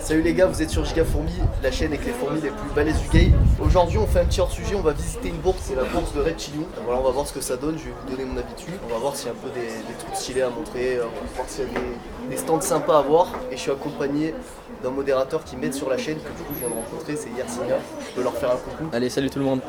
Salut les gars, vous êtes sur Giga Fourmi, la chaîne avec les fourmis les plus balèzes du game. Aujourd'hui on fait un petit hors sujet, on va visiter une bourse, c'est la bourse de Reptilium. Voilà, on va voir ce que ça donne, je vais vous donner mon avis dessus. On va voir s'il y a un peu des trucs stylés à montrer, on va voir s'il y a des stands sympas à voir. Et je suis accompagné d'un modérateur qui m'aide sur la chaîne, que du coup je viens de rencontrer, c'est Yersinia. Je peux leur faire un coucou. Allez, salut tout le monde.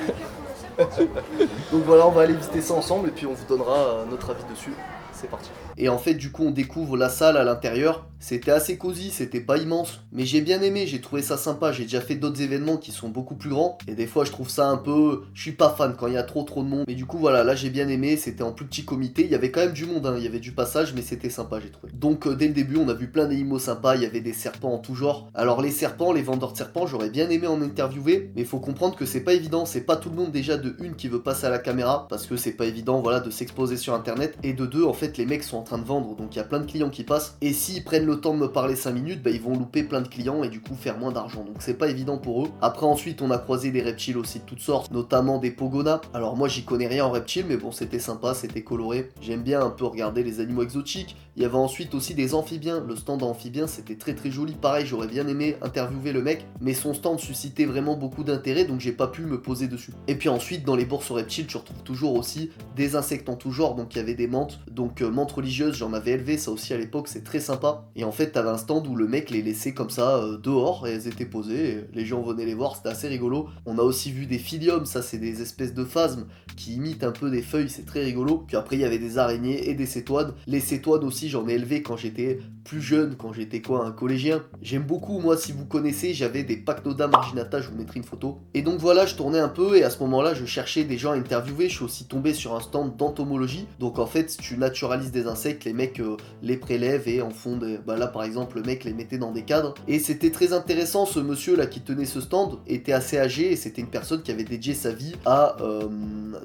Donc voilà, on va aller visiter ça ensemble et puis on vous donnera notre avis dessus. C'est parti. Et en fait, du coup, on découvre la salle à l'intérieur. C'était assez cosy, c'était pas immense. Mais j'ai bien aimé, j'ai trouvé ça sympa. J'ai déjà fait d'autres événements qui sont beaucoup plus grands. Et des fois, je trouve ça un peu... Je suis pas fan quand il y a trop de monde. Mais du coup, voilà, là, j'ai bien aimé. C'était en plus petit comité. Il y avait quand même du monde, hein. Il y avait du passage, mais c'était sympa, j'ai trouvé. Donc, dès le début, on a vu plein d'animaux sympas. Il y avait des serpents en tout genre. Alors, les serpents, les vendeurs de serpents, j'aurais bien aimé en interviewer. Mais il faut comprendre que c'est pas évident. C'est pas tout le monde déjà de une qui veut passer à la caméra. Parce que c'est pas évident, voilà, de s'exposer sur internet. Et de deux, en fait, les mecs sont en train de vendre. Donc, il y a plein de clients qui passent. Et s'ils prennent le temps de me parler 5 minutes, bah, ils vont louper plein de clients et du coup faire moins d'argent. Donc c'est pas évident pour eux. Après ensuite on a croisé des reptiles aussi de toutes sortes, notamment des pogonas. Alors moi j'y connais rien en reptiles, mais bon c'était sympa, c'était coloré. J'aime bien un peu regarder les animaux exotiques. Il y avait ensuite aussi des amphibiens. Le stand amphibien c'était très très joli. Pareil, j'aurais bien aimé interviewer le mec, mais son stand suscitait vraiment beaucoup d'intérêt, donc j'ai pas pu me poser dessus. Et puis ensuite dans les bourses aux reptiles, tu retrouves toujours aussi des insectes en tout genre. Donc il y avait des menthes, donc menthes religieuses, j'en avais élevé, ça aussi à l'époque, c'est très sympa. Et en fait t'avais un stand où le mec les laissait comme ça dehors et elles étaient posées, et les gens venaient les voir, c'était assez rigolo. On a aussi vu des phylliums, ça c'est des espèces de phasmes qui imitent un peu des feuilles, c'est très rigolo. Puis après il y avait des araignées et des cétoines. Les cétoines aussi j'en ai élevé quand j'étais plus jeune, quand j'étais un collégien. J'aime beaucoup, moi si vous connaissez, j'avais des Pacnoda marginata, je vous mettrai une photo. Et donc voilà, je tournais un peu et à ce moment-là je cherchais des gens à interviewer. Je suis aussi tombé sur un stand d'entomologie. Donc en fait tu naturalises des insectes, les mecs les prélèvent et en font des... Bah là par exemple le mec les mettait dans des cadres. Et c'était très intéressant, ce monsieur là qui tenait ce stand était assez âgé et c'était une personne qui avait dédié sa vie à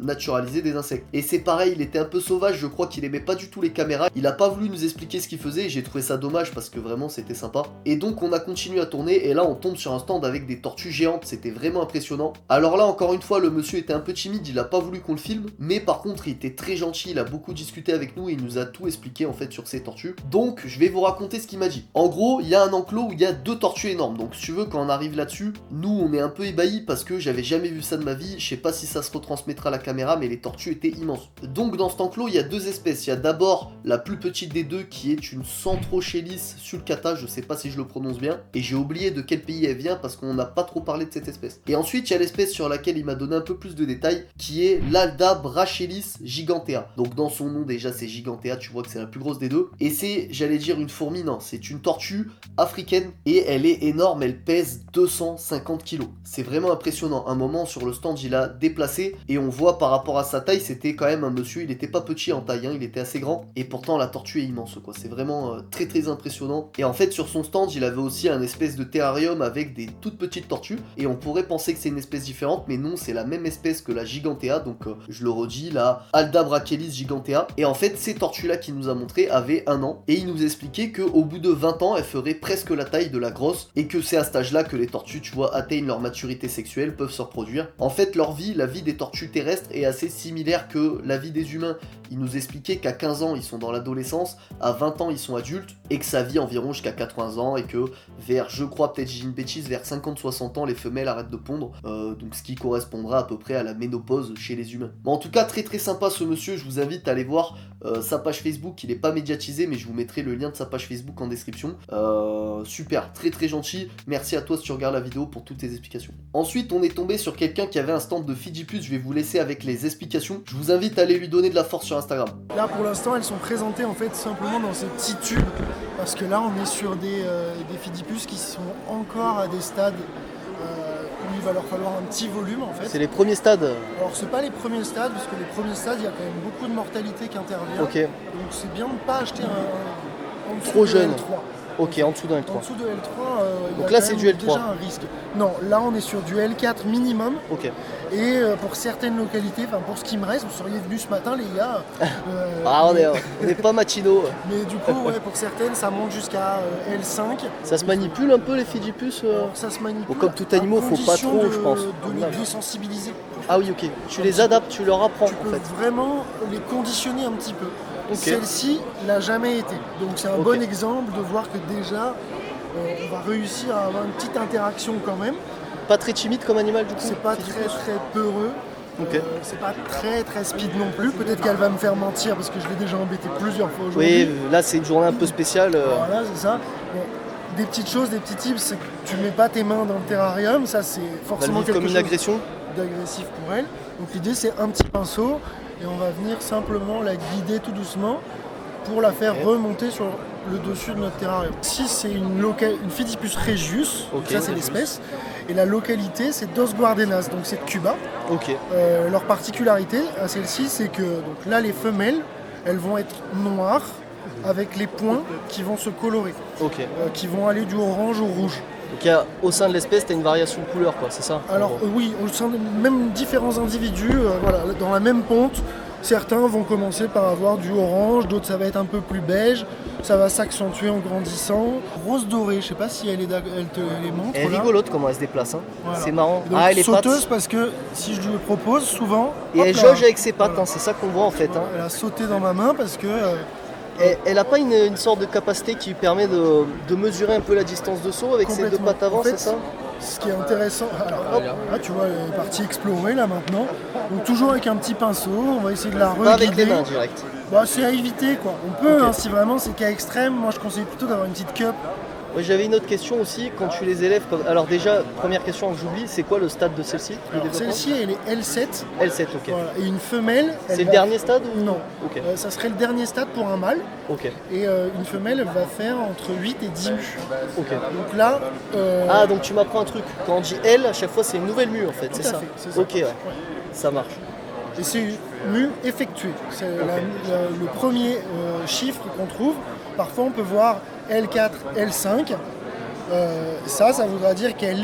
naturaliser des insectes. Et c'est pareil, il était un peu sauvage, je crois qu'il aimait pas du tout les caméras. Il a pas voulu nous expliquer ce qu'il faisait et j'ai trouvé ça dommage parce que vraiment c'était sympa. Et donc on a continué à tourner et là on tombe sur un stand avec des tortues géantes, c'était vraiment impressionnant. Alors là encore une fois le monsieur était un peu timide, il a pas voulu qu'on le filme, mais par contre il était très gentil, il a beaucoup discuté avec nous et il nous a tout expliqué en fait sur ces tortues. Donc je vais vous raconter ce qu'il m'a dit. En gros il y a un enclos où il y a 2 tortues énormes, donc si tu veux quand on arrive là-dessus, nous on est un peu ébahis parce que j'avais jamais vu ça de ma vie, je sais pas si ça se retransmettra à la caméra mais les tortues étaient immenses. Donc dans cet enclos il y a 2 espèces, il y a d'abord la plus petite des deux qui est une Centrochelys sulcata, je sais pas si je le prononce bien, et j'ai oublié de quel pays elle vient parce qu'on n'a pas trop parlé de cette espèce. Et ensuite il y a l'espèce sur laquelle il m'a donné un peu plus de détails qui est l'Alda Brachylis gigantea. Donc dans son nom déjà c'est gigantea, tu vois que c'est la plus grosse des deux, et c'est, j'allais dire une fourmi, non, c'est une tortue africaine et elle est énorme, elle pèse 250 kg. C'est vraiment impressionnant. Un moment sur le stand il a déplacé et on voit par rapport à sa taille c'était quand même un monsieur, il était pas petit en taille, hein, il était assez grand et pourtant la tortue est immense quoi, c'est vraiment très très impressionnant. Et en fait sur son stand il avait aussi un espèce de terrarium avec des toutes petites tortues et on pourrait penser que c'est une espèce différente mais non, c'est la même espèce que la gigantea, donc je le redis, la Alda Brachylis gigantea. Et en fait ces tortues là qu'il nous a montré avaient 1 an et il nous expliquait qu'au bout de 20 ans elles feraient presque la taille de la grosse et que c'est à cet âge là que les tortues, tu vois, atteignent leur maturité sexuelle, peuvent se reproduire. En fait leur vie, la vie des tortues terrestres est assez similaire que la vie des humains. Il nous expliquait qu'à 15 ans ils sont dans l'adolescence, à 20 ans ils sont adultes et que ça vit environ jusqu'à 80 ans et que vers, je crois, peut-être j'ai une bêtise, vers 50-60 ans les femelles arrêtent de pondre, donc ce qui correspondra à peu près à la ménopause chez les humains. Mais en tout cas très très sympa ce monsieur, je vous invite à aller voir sa page Facebook, il est pas médiatisé mais je vous mettrai le lien de sa page Facebook en description. Super, très très gentil, merci à toi si tu regardes la vidéo pour toutes tes explications. Ensuite on est tombé sur quelqu'un qui avait un stand de Fidjipus, je vais vous laisser avec les explications, je vous invite à aller lui donner de la force sur Instagram. Là pour l'instant elles sont présentées en fait simplement dans ces petits tubes parce que là on est sur des Fidjipus qui sont encore à des stades où il va leur falloir un petit volume en fait. C'est les premiers stades. Alors c'est pas les premiers stades parce que les premiers stades il y a quand même beaucoup de mortalité qui intervient. Ok. Donc c'est bien de ne pas acheter un en dessous Trop de jeune. L3. Ok, en dessous d'un L3. En dessous de L3, il y Donc a là, quand c'est même du L3. déjà un risque. Non, là on est sur du L4 minimum. Ok. Et pour certaines localités, enfin pour ce qui me reste, vous seriez venus ce matin les gars. Ah on est pas matinaux. Mais du coup, ouais, pour certaines, ça monte jusqu'à L5. Ça se manipule un peu les Fidjipus Alors, ça se manipule. Bon, comme tout animal, à faut pas condition trop, je pense. De les désensibiliser. Ah oui, ok. Tu les adaptes, tu leur apprends Tu en peux fait. vraiment les conditionner un petit peu. Ok. Celle-ci l'a jamais été. Donc c'est un Ok. bon exemple de voir que déjà, on va réussir à avoir une petite interaction quand même. Pas très timide comme animal du coup? C'est pas très peureux. Ok. C'est pas très speed non plus. Peut-être qu'elle va me faire mentir parce que je l'ai déjà embêté plusieurs fois aujourd'hui. Oui, là c'est une journée un peu spéciale. Voilà, c'est ça. Bon, des petites choses, des petits tips, c'est que tu mets pas tes mains dans le terrarium. Ça, c'est forcément quelque comme une chose agression. d'agressif pour elle. Donc l'idée, c'est un petit pinceau et on va venir simplement la guider tout doucement pour la faire remonter sur le dessus de notre terrarium. Ici, c'est une Phidippus regius, donc ça c'est l'espèce, et la localité c'est Dos Guardenas, donc c'est de Cuba. Leur particularité à celle-ci, c'est que donc là les femelles, elles vont être noires avec les points qui vont se colorer, qui vont aller du orange au rouge. Donc au sein de l'espèce, tu as une variation de couleur, quoi, c'est ça? Alors oui, au sein de même différents individus, voilà, dans la même ponte, certains vont commencer par avoir du orange, d'autres ça va être un peu plus beige, ça va s'accentuer en grandissant. Rose dorée, je sais pas si elle te les montre. Elle est rigolote comment elle se déplace, hein. Voilà. C'est marrant. Donc, elle est sauteuse pattes. parce que si je lui propose souvent... Et elle jauge avec ses pattes, hein, c'est ça qu'on voit en fait. Hein. Elle a sauté dans ma main parce que... Elle n'a pas une sorte de capacité qui lui permet de mesurer un peu la distance de saut avec ses deux pattes avant, en fait, c'est ça? Ce qui est intéressant, alors, là tu vois, elle est partie explorer là maintenant. Donc toujours avec un petit pinceau, on va essayer de la reguider. Pas avec les mains direct. Bah, c'est à éviter quoi. On peut, hein, si vraiment c'est cas extrême, moi je conseille plutôt d'avoir une petite cup. Ouais, j'avais une autre question aussi, quand tu les élèves, alors déjà, première question que j'oublie, c'est quoi le stade de celle-ci? Celle-ci elle est L7. L7, ok. Voilà. Et une femelle... C'est le dernier stade ou... Non, okay. Ça serait le dernier stade pour un mâle. Ok. Et une femelle elle va faire entre 8 et 10 mues. Ok. Donc là... Ah, donc tu m'apprends un truc, quand on dit L, à chaque fois c'est une nouvelle mue en fait, c'est ça? C'est ça. Ok, ouais. Ça marche. Et c'est une mue effectuée. C'est le premier chiffre qu'on trouve. Parfois on peut voir L4, L5. Ça voudra dire qu'elle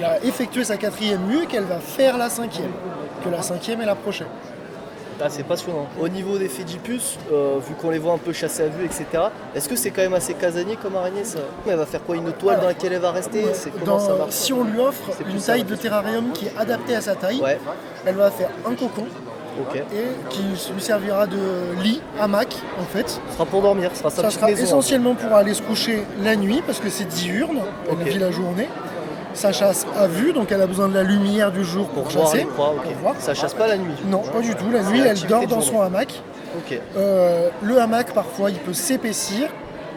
a effectué sa quatrième mue et qu'elle va faire la cinquième. Que la cinquième est la prochaine. Ah, c'est passionnant. Au niveau des Phidippus, vu qu'on les voit un peu chassés à vue, etc., est-ce que c'est quand même assez casanier comme araignée ça? Elle va faire quoi? Une toile dans laquelle elle va rester? Comment ça marche? Si on lui offre une taille de terrarium qui est adaptée à sa taille, elle va faire un cocon. Et qui lui servira de lit, hamac en fait. Ce sera pour dormir, ce sera sa petite sera maison, essentiellement pour aller se coucher la nuit parce que c'est diurne, elle vit la journée. Ça chasse à vue, donc elle a besoin de la lumière du jour pour chasser. Voir. Ça chasse pas la nuit? Non, pas du tout. La nuit, elle dort dans son hamac. Le hamac, parfois, il peut s'épaissir,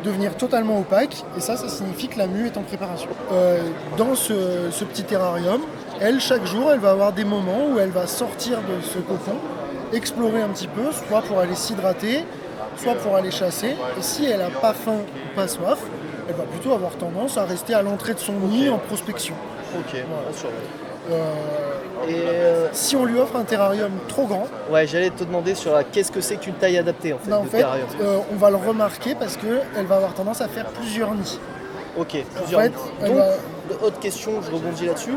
devenir totalement opaque, et ça signifie que la mue est en préparation. Dans ce petit terrarium, elle, chaque jour, elle va avoir des moments où elle va sortir de ce cocon, explorer un petit peu, soit pour aller s'hydrater, soit pour aller chasser. Et si elle n'a pas faim ou pas soif, elle va plutôt avoir tendance à rester à l'entrée de son nid en prospection. Voilà. Si on lui offre un terrarium trop grand... Ouais, j'allais te demander sur qu'est-ce que c'est qu'une taille adaptée en fait, de terrarium. On va le remarquer parce qu'elle va avoir tendance à faire plusieurs nids. Ok, plusieurs nids. Donc, autre question, je rebondis là-dessus.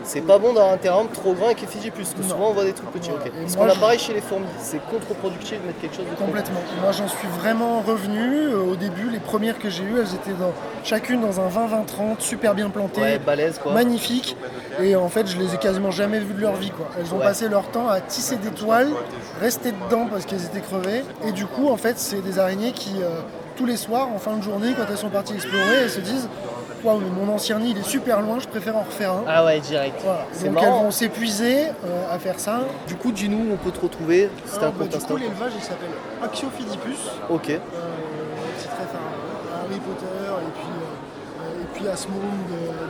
C'est pas bon d'avoir un terrarium trop grand avec les Phidippus, parce que souvent on voit des trucs petits. Parce qu'on a pareil chez les fourmis, c'est contre-productif de mettre quelque chose de complètement. Moi j'en suis vraiment revenu. Au début, les premières que j'ai eues, elles étaient chacune dans un 20-20-30, super bien plantées, balèze, quoi. Magnifiques. Et en fait, je les ai quasiment jamais vues de leur vie, quoi. Elles ont passé leur temps à tisser des toiles, rester dedans parce qu'elles étaient crevées. Et du coup, en fait, c'est des araignées qui, tous les soirs, en fin de journée, quand elles sont parties explorer, elles se disent: waouh, mon ancien nid il est super loin, je préfère en refaire un. Ah ouais, direct. Voilà. Donc elles vont s'épuiser à faire ça. Du coup, dis-nous où on peut te retrouver. Du coup, l'élevage il s'appelle Axophidippus. Ok. C'est très Harry Potter et puis à ce monde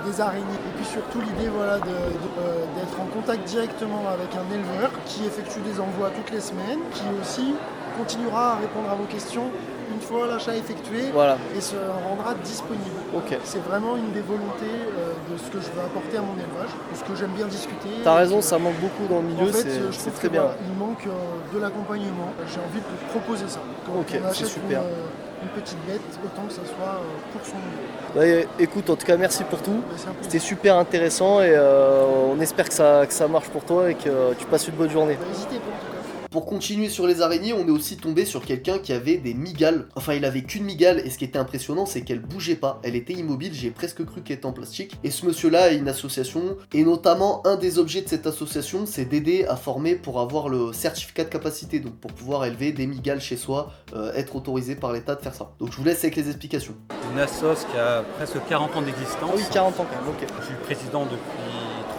des araignées. Et puis surtout l'idée d'être en contact directement avec un éleveur qui effectue des envois toutes les semaines, qui aussi continuera à répondre à vos questions une fois l'achat effectué et se rendra disponible. C'est vraiment une des volontés de ce que je veux apporter à mon élevage, de ce que j'aime bien discuter. T'as raison, ça manque beaucoup dans le milieu, c'est très bien. Il manque de l'accompagnement, j'ai envie de proposer ça. Quand on achète une petite bête, autant que ça soit pour son milieu. Écoute, en tout cas merci pour tout, c'était super intéressant et on espère que ça marche pour toi et que tu passes une bonne journée. N'hésitez pas en tout cas. Pour continuer sur les araignées, on est aussi tombé sur quelqu'un qui avait des mygales. Enfin, il avait qu'une mygale, et ce qui était impressionnant, c'est qu'elle bougeait pas. Elle était immobile, j'ai presque cru qu'elle était en plastique. Et ce monsieur-là a une association, et notamment un des objets de cette association, c'est d'aider à former pour avoir le certificat de capacité, donc pour pouvoir élever des mygales chez soi, être autorisé par l'État de faire ça. Donc je vous laisse avec les explications. Une assoce qui a presque 40 ans d'existence. Ah oui, 40 ans quand même, ok. Je suis le président depuis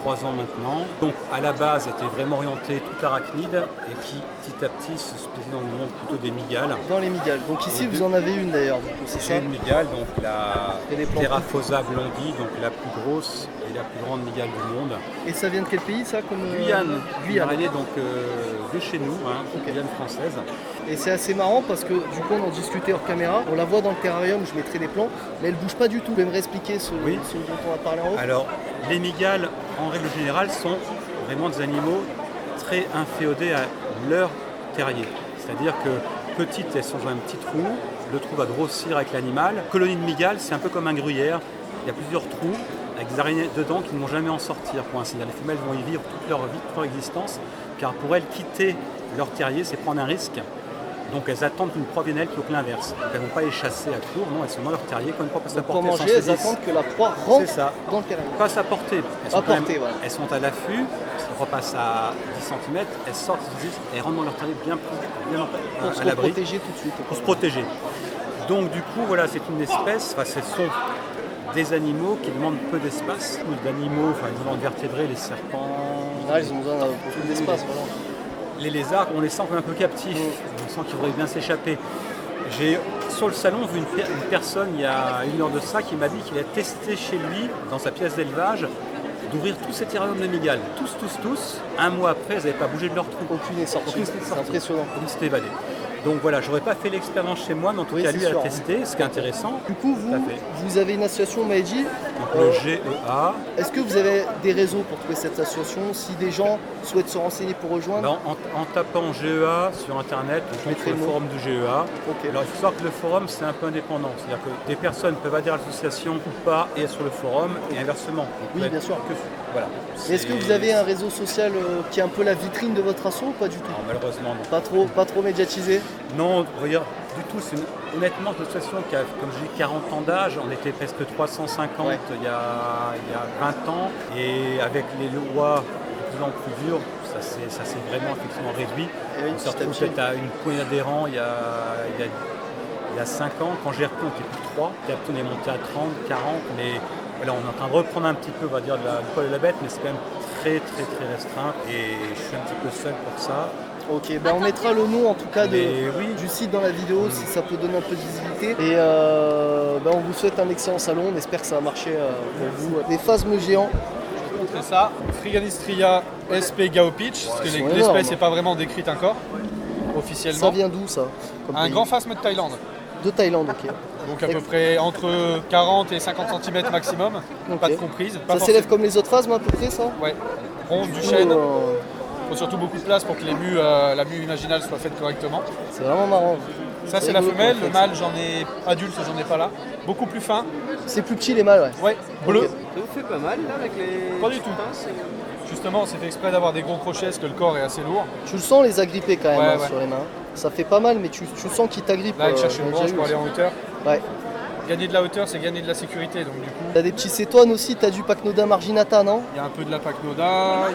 3 ans maintenant. Donc à la base, était vraiment orienté tout arachnide et puis petit à petit se spécialise dans le monde plutôt des mygales. Dans les mygales. Donc ici vous en avez une d'ailleurs. C'est une mygale, donc la Theraphosa blondi, donc la plus grosse et la plus grande mygale du monde. Et ça vient de quel pays ça comme Guyane. Guyane. Elle est donc de chez nous, okay. Guyane française. Et c'est assez marrant parce que du coup on en discutait hors caméra, on la voit dans le terrarium, je mettrai des plans, mais elle bouge pas du tout. Vous pouvez me expliquer ce dont on a parlé en haut? Alors les mygales en règle générale sont vraiment des animaux très inféodés à leur terrier. C'est-à-dire que petites, elles sont dans un petit trou, le trou va grossir avec l'animal. Colonie de mygales, c'est un peu comme un gruyère, il y a plusieurs trous avec des araignées dedans qui ne vont jamais en sortir pour ainsi dire. Les femelles vont y vivre toute leur vie, toute leur existence, car pour elles, quitter leur terrier, c'est prendre un risque. Donc elles attendent qu'une proie vienne plutôt que l'inverse. Donc elles ne vont pas les chasser à court, non, elles sont dans leur terrier. Quand une proie passe à portée, pour manger, elles attendent que la proie rentre dans le terrier. Passe à portée. Elles sont à l'affût, si la proie passe à 10 cm, elles sortent, elles rentrent dans leur terrier bien à l'abri. Pour se protéger tout de suite. Pour se protéger. Donc du coup, voilà, c'est une espèce, enfin ce sont des animaux qui demandent peu d'espace, ou d'animaux, enfin ils demandent vertébrés, les serpents. Ah, ils ont besoin de beaucoup d'espace, voilà. Les lézards, on les sent comme un peu captifs, on sent qu'ils voudraient bien s'échapper. J'ai sur le salon vu une personne il y a 1 heure de ça qui m'a dit qu'il a testé chez lui, dans sa pièce d'élevage, d'ouvrir tous ces terrariums de mygales. Tous. 1 mois après, ils n'avaient pas bougé de leur trou. Aucune n'est sortie. C'est impressionnant. Comme s'était évadé. Donc voilà, j'aurais pas fait l'expérience chez moi, mais en tout cas lui a testé, ce qui est intéressant. Du coup, vous avez une association Maïji. Le GEA. Est-ce que vous avez des réseaux pour trouver cette association? Si des gens souhaitent se renseigner pour rejoindre? En tapant GEA sur internet, on trouve le forum du GEA. Okay. Alors il faut savoir que le forum c'est un peu indépendant, c'est-à-dire que des personnes peuvent adhérer à l'association ou pas et être sur le forum et inversement. Oui, bien sûr. Voilà. Est-ce que vous avez un réseau social qui est un peu la vitrine de votre asso ou pas du tout? Non, malheureusement non. Pas trop médiatisé? Non, regarde, du tout. C'est honnêtement une association qui a, comme je dis, 40 ans d'âge. On était presque 350 il y a 20 ans. Et avec les lois de plus en plus dures, ça s'est vraiment effectivement réduit. Oui, on s'est retrouvé peut-être à une poignée d'adhérents il y a 5 ans. Quand j'ai repris, on était plus de 3. On est monté à 30, 40. Mais voilà, on est en train de reprendre un petit peu, on va dire, du poil de la bête. Mais c'est quand même très restreint. Et je suis un petit peu seul pour ça. Ok, ben on mettra le nom en tout cas du site dans la vidéo si ça peut donner un peu de visibilité. Et ben on vous souhaite un excellent salon, on espère que ça a marché pour vous. Les phasmes géants. Je vais vous montrer ça. Phryganistria sp Gaopitch, parce que l'espèce n'est pas vraiment décrite encore officiellement. Ça vient d'où ça? Un grand phasme de Thaïlande. De Thaïlande, ok. Donc à peu près entre 40 et 50 cm maximum, pas de comprise. Ça s'élève comme les autres phasmes à peu près ça? Ouais, ronde du chêne. Il faut surtout beaucoup de place pour que la mue imaginale soit faite correctement. C'est vraiment marrant. Ça c'est la femelle, le mâle adulte j'en ai pas là. Beaucoup plus fin. C'est plus petit les mâles, ouais. Ouais, bleu. Ça vous fait pas mal là avec les... Pas du tout. Justement, c'est fait exprès d'avoir des gros crochets parce que le corps est assez lourd. Tu le sens les agripper quand même sur les mains. Ça fait pas mal mais tu sens qu'ils t'agrippent. Là il cherche une branche pour aller en hauteur. Ouais. Gagner de la hauteur, c'est gagner de la sécurité, donc du coup... T'as des petits cétoines aussi, t'as du Pacnoda marginata, non? Il y a un peu de la Pacnoda,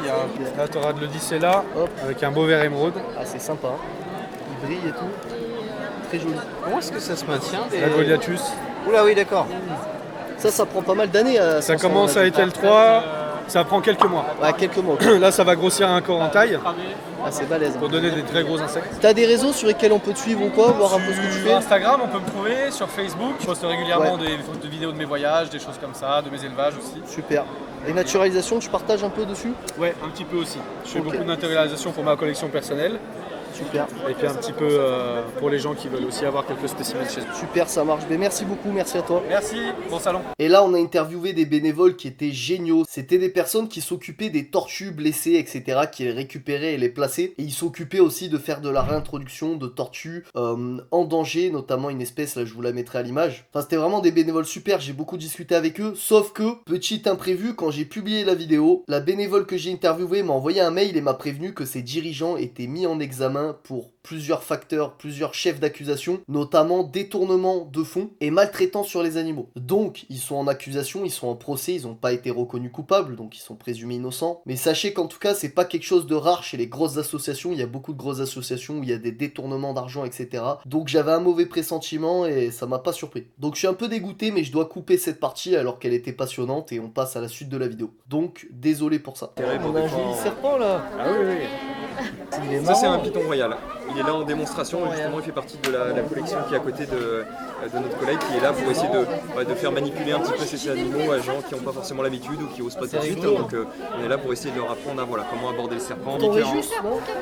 là t'auras de l'Odicella, avec un beau vert émeraude. Ah c'est sympa, il brille et tout, très joli. Comment est-ce que ça se maintient La Goliathus. Oula oui d'accord. Ça prend pas mal d'années. Ça commence à ETL 3, ça prend quelques mois. Ouais, quelques mois. Là ça va grossir un corps en taille. Ah, c'est balèze. Pour donner des très gros insectes. T'as des réseaux sur lesquels on peut te suivre ou quoi, voir un peu ce que tu fais? Instagram, on peut me trouver, sur Facebook. Je poste régulièrement des vidéos de mes voyages, des choses comme ça, de mes élevages aussi. Super. Et naturalisation, tu partages un peu dessus? Ouais, un petit peu aussi. Je fais beaucoup de naturalisation pour ma collection personnelle. Super. Et puis un petit peu pour les gens qui veulent aussi avoir quelques spécimens chez eux. Super, ça marche. Mais merci beaucoup, merci à toi. Merci, bon salon. Et là, on a interviewé des bénévoles qui étaient géniaux. C'était des personnes qui s'occupaient des tortues blessées, etc., qui les récupéraient et les plaçaient. Et ils s'occupaient aussi de faire de la réintroduction de tortues en danger, notamment une espèce, là je vous la mettrai à l'image. Enfin, c'était vraiment des bénévoles super, j'ai beaucoup discuté avec eux. Sauf que, petit imprévu, quand j'ai publié la vidéo, la bénévole que j'ai interviewée m'a envoyé un mail et m'a prévenu que ses dirigeants étaient mis en examen hein, pour plusieurs facteurs, plusieurs chefs d'accusation, notamment détournement de fonds et maltraitance sur les animaux. Donc, ils sont en accusation, ils sont en procès, ils n'ont pas été reconnus coupables, donc ils sont présumés innocents. Mais sachez qu'en tout cas, c'est pas quelque chose de rare chez les grosses associations. Il y a beaucoup de grosses associations où il y a des détournements d'argent, etc. Donc j'avais un mauvais pressentiment et ça m'a pas surpris. Donc je suis un peu dégoûté, mais je dois couper cette partie alors qu'elle était passionnante et on passe à la suite de la vidéo. Donc, désolé pour ça. On a un joli serpent là. Ah oui, oui. Ça c'est un python royal. Il est là en démonstration et justement il fait partie de la collection qui est à côté de notre collègue qui est là pour essayer de faire manipuler un petit peu ces animaux à gens qui n'ont pas forcément l'habitude ou qui osent pas tout de suite. Donc on est là pour essayer de leur apprendre à comment aborder le serpent.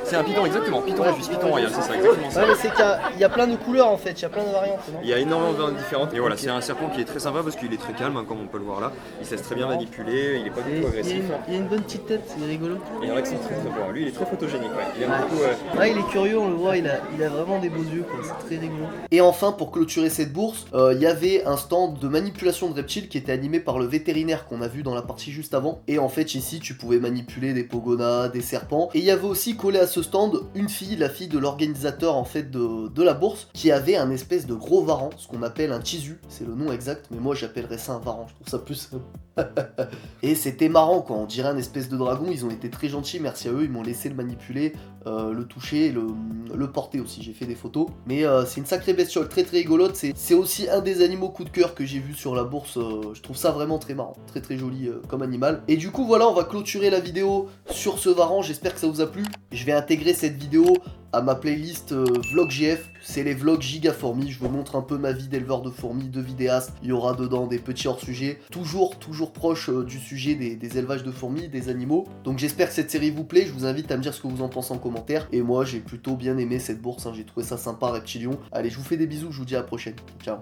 C'est un python, exactement, python Régis, python royal, c'est ça, exactement ça. Ouais, mais c'est qu'il y a plein de couleurs en fait, il y a plein de variantes. Non, il y a énormément de variantes différentes et voilà, c'est un serpent qui est très sympa parce qu'il est très calme, hein, comme on peut le voir là. Il se laisse très bien manipuler, il est pas du tout agressif. Il a une bonne petite tête, c'est rigolo. Et il y en a qui sont très beaux. Lui il est très photogénique, ouais. Il aime beaucoup. Ouais, il est curieux, on le voit, il a vraiment des beaux yeux, quoi. C'est très rigolo. Et enfin, pour clôturer cette bourse, il y avait un stand de manipulation de reptiles qui était animé par le vétérinaire qu'on a vu dans la partie juste avant. Et en fait, ici, tu pouvais manipuler des pogonas, des serpents. Et il y avait aussi collé à ce stand une fille, la fille de l'organisateur en fait de la bourse, qui avait un espèce de gros varan, ce qu'on appelle un chisu. C'est le nom exact, mais moi j'appellerais ça un varan. Je trouve ça plus. Et c'était marrant quoi, on dirait un espèce de dragon. Ils ont été très gentils, merci à eux. Ils m'ont laissé le manipuler, le toucher, le porter aussi. J'ai fait des photos. Mais c'est une sacrée bestiole, très très rigolote. C'est aussi un des animaux coup de cœur que j'ai vu sur la bourse. Je trouve ça vraiment très marrant, très très joli comme animal. Et du coup voilà, on va clôturer la vidéo sur ce varan. J'espère que ça vous a plu. Je vais intégrer cette vidéo à ma playlist vlog GF, c'est les vlogs giga fourmis. Je vous montre un peu ma vie d'éleveur de fourmis, de vidéaste. Il y aura dedans des petits hors-sujets, toujours proche du sujet des élevages de fourmis, des animaux. Donc j'espère que cette série vous plaît. Je vous invite à me dire ce que vous en pensez en commentaire. Et moi j'ai plutôt bien aimé cette bourse, hein. J'ai trouvé ça sympa, Reptilion. Allez, je vous fais des bisous, je vous dis à la prochaine. Ciao.